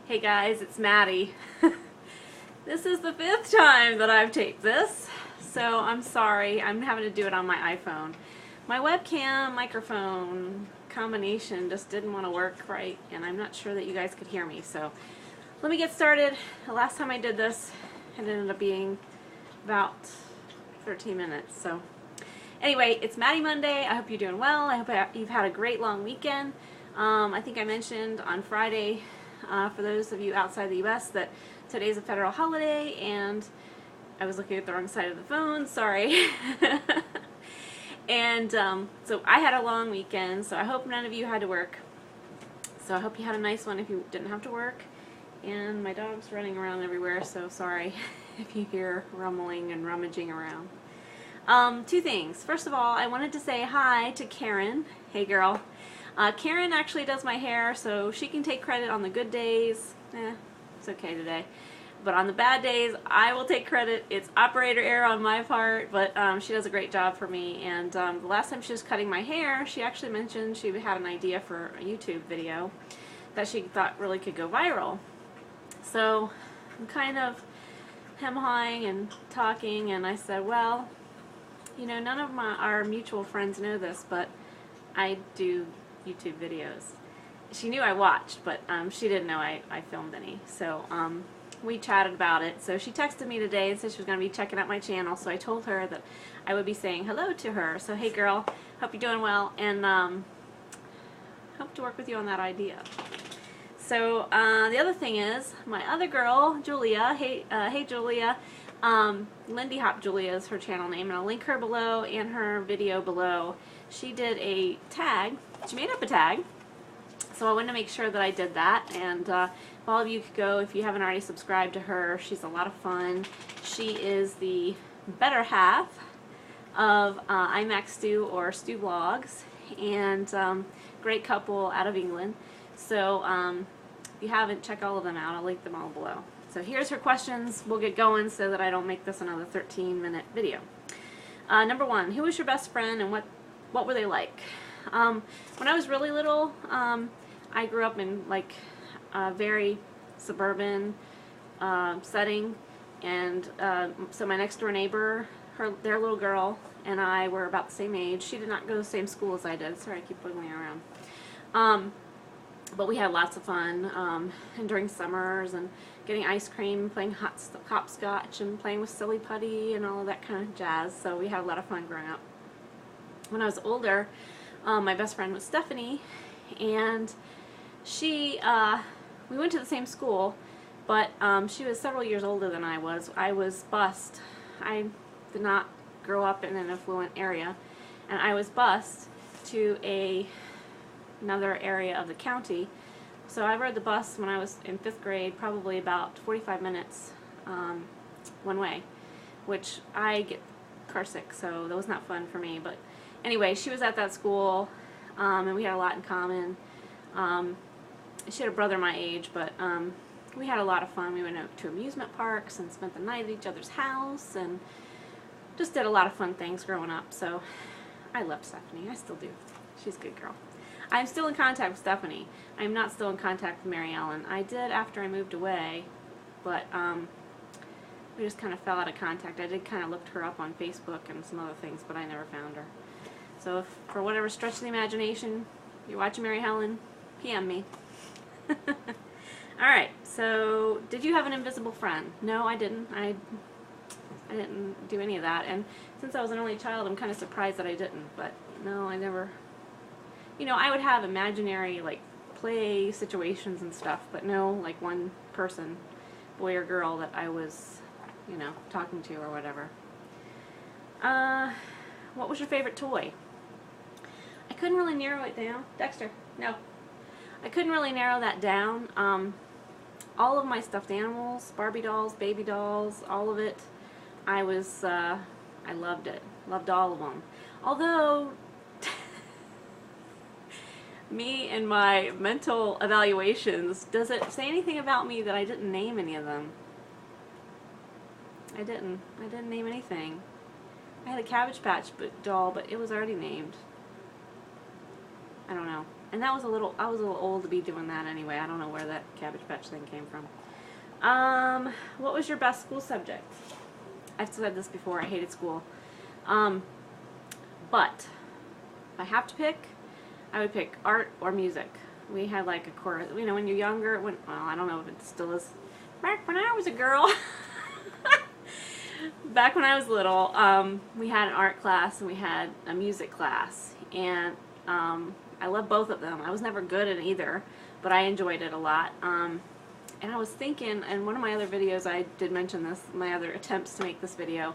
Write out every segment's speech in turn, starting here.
Hey guys, it's Maddie. This is the 5th time that I've taped this, so I'm sorry. I'm having to do it on my iPhone. My webcam microphone combination just didn't want to work right, and I'm not sure that you guys could hear me, so let me get started. The last time I did this, it ended up being about 13 minutes, so anyway, it's Maddie Monday. I hope you're doing well. I hope you've had a great long weekend. I think I mentioned on Friday, for those of you outside the U.S., that today's a federal holiday, and I was looking at the wrong side of the phone, sorry. And so I had a long weekend, so I hope none of you had to work. So I hope you had a nice one if you didn't have to work. And my dog's running around everywhere, so sorry if you hear rumbling and rummaging around. Two things. First of all, I wanted to say hi to Karin. Hey girl. Karin actually does my hair, so she can take credit on the good days. It's okay today. But on the bad days, I will take credit. It's operator error on my part, but she does a great job for me. And the last time she was cutting my hair, she actually mentioned she had an idea for a YouTube video that she thought really could go viral. So I'm kind of hem-hawing and talking, and I said, well, you know, none of our mutual friends know this, but I do YouTube videos. She knew I watched, but she didn't know I filmed any. So we chatted about it. So she texted me today and said she was going to be checking out my channel. So I told her that I would be saying hello to her. So hey girl, hope you're doing well, and hope to work with you on that idea. So the other thing is, my other girl, Julia, hey Julia, Lindy Hop Julia is her channel name, and I'll link her below and her video below. She did a tag. She made up a tag, so I wanted to make sure that I did that, and if all of you could go, if you haven't already subscribed to her, she's a lot of fun. She is the better half of iMac Stu or Stu Vlogs, and great couple out of England. So if you haven't, check all of them out. I'll link them all below. So here's her questions. We'll get going so that I don't make this another 13-minute video. Number one, who was your best friend, and what were they like? When I was really little, I grew up in like a very suburban setting, and so my next door neighbor, their little girl, and I were about the same age. She did not go to the same school as I did. Sorry, I keep wiggling around. But we had lots of fun, and during summers, and getting ice cream, playing hopscotch, and playing with silly putty, and all of that kind of jazz. So we had a lot of fun growing up. When I was older, my best friend was Stephanie, and she, we went to the same school, but she was several years older than I was. I was bused. I did not grow up in an affluent area, and I was bused to another area of the county. So I rode the bus when I was in 5th grade, probably about 45 minutes one way, which I get car sick, so that was not fun for me. But anyway, she was at that school, and we had a lot in common. She had a brother my age, but we had a lot of fun. We went out to amusement parks and spent the night at each other's house, and just did a lot of fun things growing up. So I loved Stephanie. I still do. She's a good girl. I'm still in contact with Stephanie. I'm not still in contact with Mary Ellen. I did after I moved away, but we just kind of fell out of contact. I did kind of look her up on Facebook and some other things, but I never found her. So if for whatever stretch of the imagination you're watching Mary Helen, PM me. Alright, so did you have an invisible friend? No, I didn't. I didn't do any of that, and since I was an only child, I'm kind of surprised that I didn't, but no, I never. You know, I would have imaginary, like, play situations and stuff, but no, like, one person, boy or girl, that I was, you know, talking to or whatever. What was your favorite toy? I couldn't really narrow it down. Dexter, no. I couldn't really narrow that down. All of my stuffed animals, Barbie dolls, baby dolls, all of it, I loved it. Loved all of them. Although, me and my mental evaluations, does it say anything about me that I didn't name any of them? I didn't name anything. I had a Cabbage Patch doll, but it was already named. I don't know. And I was a little old to be doing that anyway. I don't know where that Cabbage Patch thing came from. What was your best school subject? I've said this before, I hated school. But if I have to pick, I would pick art or music. We had like a chorus, you know, when you're younger, well, I don't know if it still is. Back when I was a girl, back when I was little, we had an art class and we had a music class. And I love both of them. I was never good at either, but I enjoyed it a lot. And I was thinking, in one of my other videos, I did mention this, my other attempts to make this video.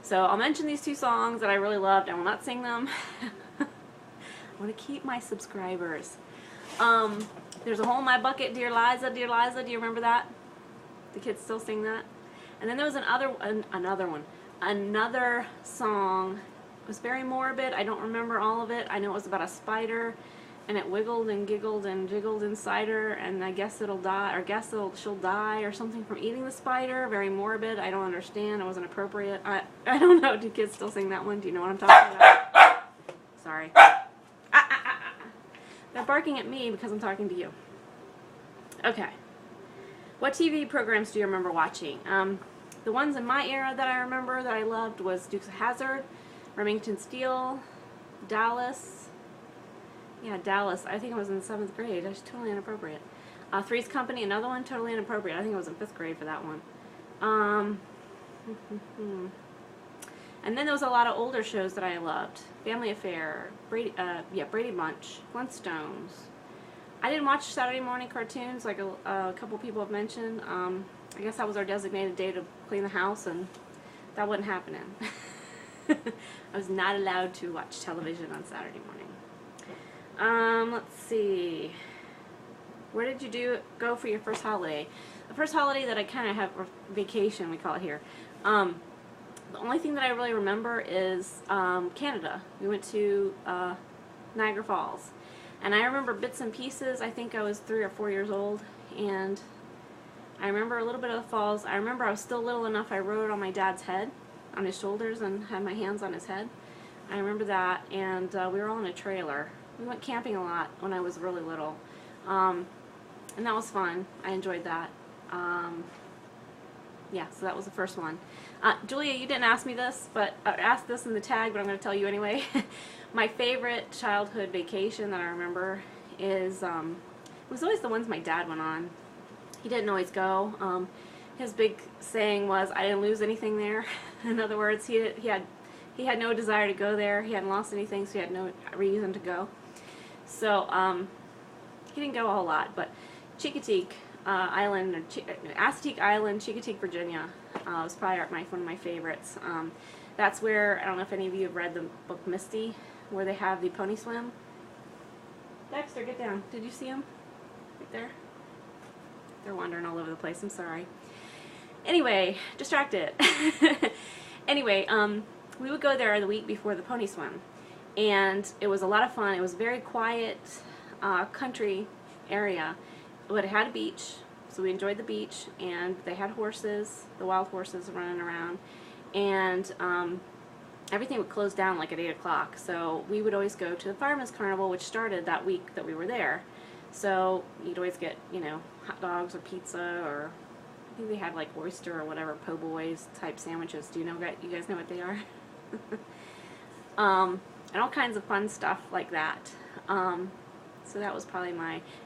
So I'll mention these two songs that I really loved. I will not sing them. I want to keep my subscribers. There's a Hole in My Bucket, Dear Liza, Dear Liza. Do you remember that? The kids still sing that. And then there was another song. It was very morbid. I don't remember all of it. I know it was about a spider. And it wiggled and giggled and jiggled inside her, and I guess it'll die, or she'll die or something from eating the spider. Very morbid. I don't understand. It wasn't appropriate. I don't know. Do kids still sing that one? Do you know what I'm talking about? Sorry. They're barking at me because I'm talking to you. Okay. What TV programs do you remember watching? The ones in my era that I remember that I loved was Dukes of Hazzard, Remington Steele, Dallas. Yeah, Dallas. I think I was in the 7th grade. That's totally inappropriate. Three's Company, another one, totally inappropriate. I think I was in 5th grade for that one. And then there was a lot of older shows that I loved. Family Affair, Brady Bunch, Flintstones. I didn't watch Saturday morning cartoons like a couple people have mentioned. I guess that was our designated day to clean the house, and that wasn't happening. I was not allowed to watch television on Saturday morning. Let's see. Where did you go for your first holiday? The first holiday that I kind of have, or vacation we call it here. The only thing that I really remember is Canada. We went to Niagara Falls. And I remember bits and pieces. I think I was 3 or 4 years old. And I remember a little bit of the falls. I remember I was still little enough I rode on my dad's head, on his shoulders, and had my hands on his head. I remember that. And we were all in a trailer. We went camping a lot when I was really little, and that was fun. I enjoyed that. Yeah, so that was the first one. Julia, you didn't ask me this, but ask this in the tag, but I'm going to tell you anyway. My favorite childhood vacation that I remember is, it was always the ones my dad went on. He didn't always go. His big saying was, I didn't lose anything there. In other words, he had no desire to go there. He hadn't lost anything, so he had no reason to go. So, he didn't go a whole lot, but Chincoteague Island, or Assateague Island, Chincoteague, Virginia, was probably one of my favorites. That's where, I don't know if any of you have read the book Misty, where they have the pony swim. Dexter, get down. Did you see him? Right there? They're wandering all over the place, I'm sorry. Anyway, distracted. Anyway, we would go there the week before the pony swim, and it was a lot of fun. It was a very quiet country area, but it had a beach, so we enjoyed the beach, and they had horses, the wild horses running around, and everything would close down like at 8 o'clock, so we would always go to the Fireman's Carnival, which started that week that we were there. So you'd always get, you know, hot dogs or pizza, or I think they had like oyster or whatever, po' boys type sandwiches. Do you guys know what they are? And all kinds of fun stuff like that. So that was probably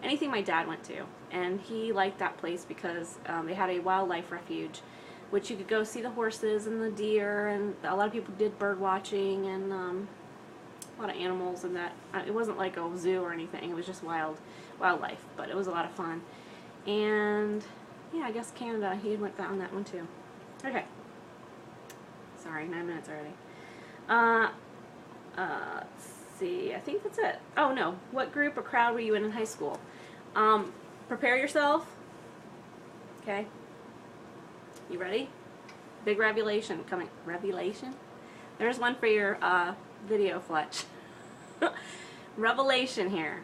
anything my dad went to. And he liked that place because they had a wildlife refuge, which you could go see the horses and the deer, and a lot of people did bird watching, and a lot of animals, and that. It wasn't like a zoo or anything, it was just wildlife, but it was a lot of fun. And yeah, I guess Canada, he went on that one too. Okay. Sorry, 9 minutes already. Let's see, I think that's it. Oh no, what group or crowd were you in high school? Prepare yourself. Okay. You ready? Big revelation coming. Revelation? There's one for your video, Fletch. Revelation here.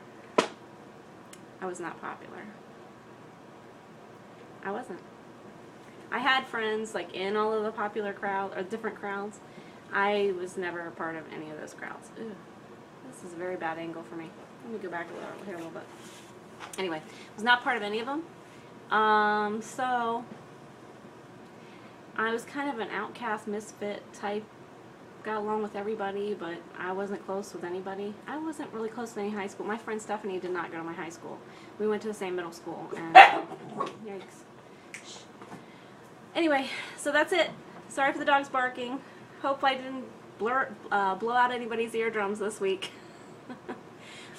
I was not popular. I wasn't. I had friends like in all of the popular crowds, or different crowds. I was never a part of any of those crowds. Ew. This is a very bad angle for me. Let me go back here a little bit. Anyway, was not part of any of them. So I was kind of an outcast, misfit type. Got along with everybody, but I wasn't close with anybody. I wasn't really close to any high school. My friend Stephanie did not go to my high school. We went to the same middle school, and yikes. Anyway, so that's it. Sorry for the dogs barking. Hope I didn't blow out anybody's eardrums this week.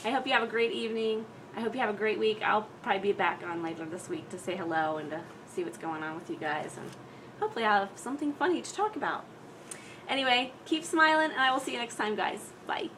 I hope you have a great evening. I hope you have a great week. I'll probably be back on later this week to say hello and to see what's going on with you guys, and hopefully I'll have something funny to talk about. Anyway, keep smiling, and I will see you next time, guys. Bye.